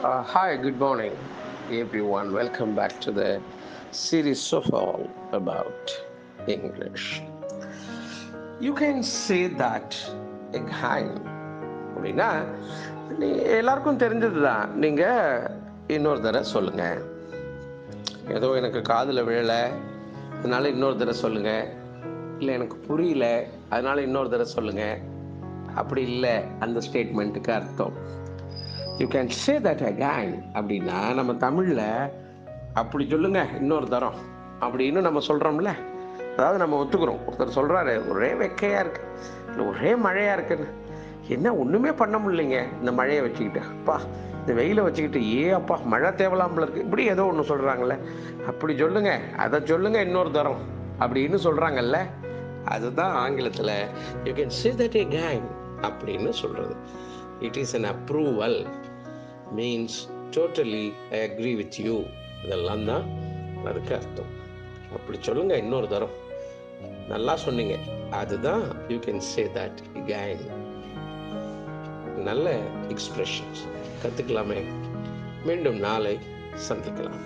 Hi, good morning, everyone. Welcome back to the series of all about English. You can say that again. அப்படின்னா நீ எல்லாருக்கும் தெரிஞ்சது தான். நீங்கள் இன்னொரு தடவை சொல்லுங்கள். ஏதோ எனக்கு காதில் விழலை, அதனால இன்னொரு தடவை சொல்லுங்கள். இல்லை எனக்கு புரியல, அதனால இன்னொரு தடவை சொல்லுங்கள். அப்படி இல்லை அந்த ஸ்டேட்மெண்ட்டுக்கு அர்த்தம். You can say that again அப்படின்னா நம்ம தமிழில் அப்படி சொல்லுங்க இன்னொரு தரம் அப்படின்னு நம்ம சொல்கிறோம்ல. அதாவது நம்ம ஒத்துக்கிறோம். ஒருத்தர் சொல்கிறாரு, ஒரே வெக்கையாக இருக்குது, இல்லை ஒரே மழையாக இருக்குன்னு. என்ன ஒன்றுமே பண்ண முடியலைங்க இந்த மழையை வச்சுக்கிட்டு, அப்பா இந்த வெயிலை வச்சுக்கிட்டு, அப்பா மழை தேவலாமல் இருக்குது, இப்படி ஏதோ ஒன்று சொல்கிறாங்கல்ல. அப்படி சொல்லுங்க, அதை சொல்லுங்க இன்னொரு தரம் அப்படின்னு சொல்கிறாங்கல்ல. அதுதான் ஆங்கிலத்தில் you can say that again அப்படின்னு சொல்கிறது. It is an approval, means totally I agree with you. இதெல்லாம் தான் அதுக்கு அர்த்தம். அப்படி சொல்லுங்க இன்னொரு தரம், நல்லா சொன்னீங்க, அதுதான் you can say that again. நல்ல எக்ஸ்பிரஷன்ஸ் கற்றுக்கலாமே. மீண்டும் நாளை சந்திக்கலாம்.